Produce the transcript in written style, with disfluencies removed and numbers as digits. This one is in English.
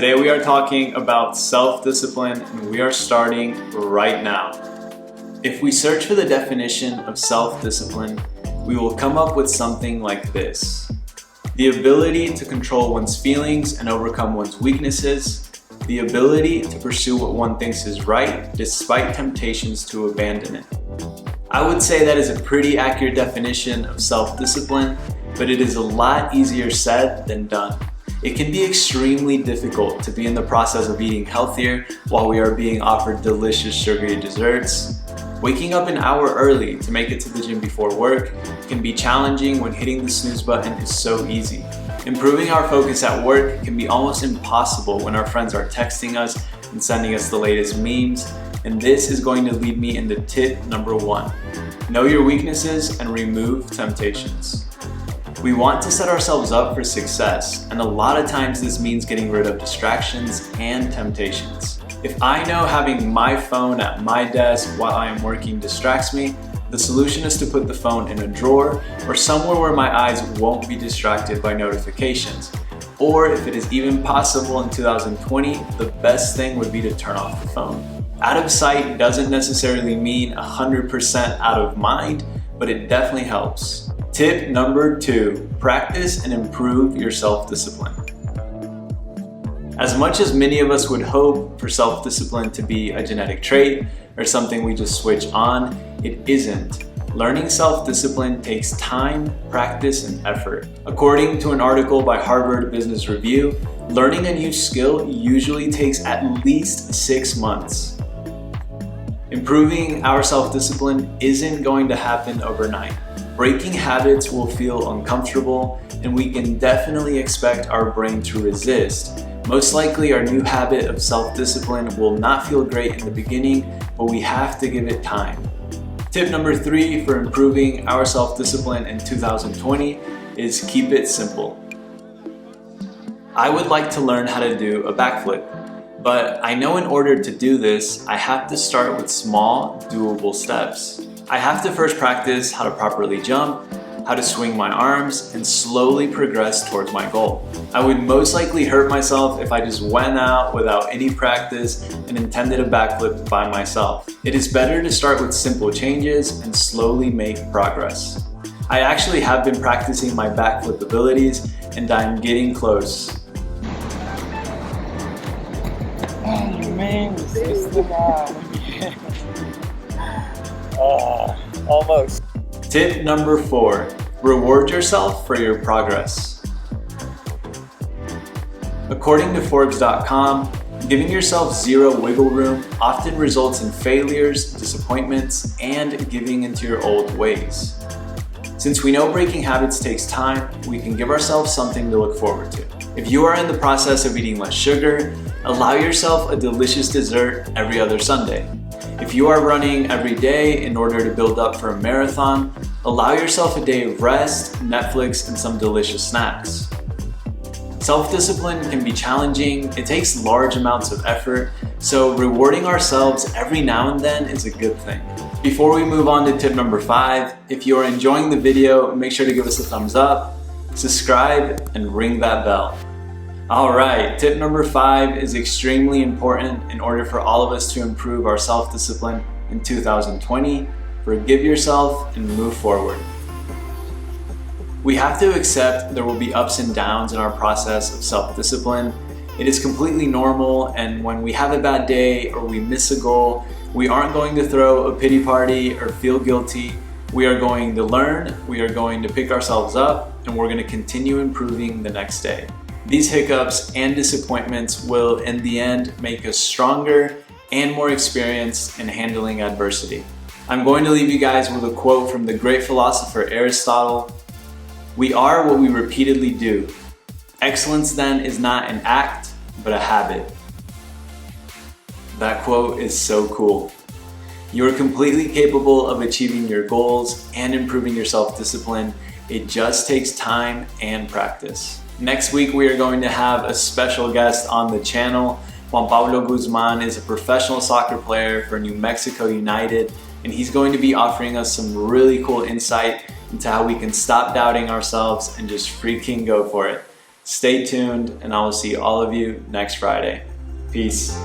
Today we are talking about self-discipline, and we are starting right now. If we search for the definition of self-discipline, we will come up with something like this: the ability to control one's feelings and overcome one's weaknesses, the ability to pursue what one thinks is right despite temptations to abandon it. I would say that is a pretty accurate definition of self-discipline, but it is a lot easier said than done. It can be extremely difficult to be in the process of eating healthier while we are being offered delicious sugary desserts. Waking up an hour early to make it to the gym before work can be challenging when hitting the snooze button is so easy. Improving our focus at work can be almost impossible when our friends are texting us and sending us the latest memes, and this is going to lead me into tip number 1. Know your weaknesses and remove temptations. We want to set ourselves up for success, and a lot of times this means getting rid of distractions and temptations. If I know having my phone at my desk while I am working distracts me, the solution is to put the phone in a drawer or somewhere where my eyes won't be distracted by notifications. Or if it is even possible in 2020, the best thing would be to turn off the phone. Out of sight doesn't necessarily mean 100% out of mind, but it definitely helps. Tip number 2, practice and improve your self-discipline. As much as many of us would hope for self-discipline to be a genetic trait or something we just switch on, it isn't. Learning self-discipline takes time, practice, and effort. According to an article by Harvard Business Review, learning a new skill usually takes at least 6 months. Improving our self-discipline isn't going to happen overnight. Breaking habits will feel uncomfortable, and we can definitely expect our brain to resist. Most likely, our new habit of self-discipline will not feel great in the beginning, but we have to give it time. Tip number 3 for improving our self-discipline in 2020 is keep it simple. I would like to learn how to do a backflip, but I know in order to do this, I have to start with small, doable steps. I have to first practice how to properly jump, how to swing my arms, and slowly progress towards my goal. I would most likely hurt myself if I just went out without any practice and intended a backflip by myself. It is better to start with simple changes and slowly make progress. I actually have been practicing my backflip abilities, and I'm getting close. Oh man, this is the almost. Tip number 4, reward yourself for your progress. According to Forbes.com, giving yourself zero wiggle room often results in failures, disappointments, and giving into your old ways. Since we know breaking habits takes time, we can give ourselves something to look forward to. If you are in the process of eating less sugar, allow yourself a delicious dessert every other Sunday. If you are running every day in order to build up for a marathon, allow yourself a day of rest, Netflix, and some delicious snacks. Self-discipline can be challenging, it takes large amounts of effort, so rewarding ourselves every now and then is a good thing. Before we move on to tip number 5, if you are enjoying the video, make sure to give us a thumbs up, subscribe, and ring that bell. Alright, tip number 5 is extremely important in order for all of us to improve our self-discipline in 2020. Forgive yourself and move forward. We have to accept there will be ups and downs in our process of self-discipline. It is completely normal, and when we have a bad day or we miss a goal, we aren't going to throw a pity party or feel guilty. We are going to learn, we are going to pick ourselves up, and we're going to continue improving the next day. These hiccups and disappointments will, in the end, make us stronger and more experienced in handling adversity. I'm going to leave you guys with a quote from the great philosopher Aristotle. "We are what we repeatedly do. Excellence then is not an act, but a habit." That quote is so cool. You are completely capable of achieving your goals and improving your self-discipline. It just takes time and practice. Next week, we are going to have a special guest on the channel. Juan Pablo Guzman is a professional soccer player for New Mexico United, and he's going to be offering us some really cool insight into how we can stop doubting ourselves and just freaking go for it. Stay tuned, and I will see all of you next Friday. Peace.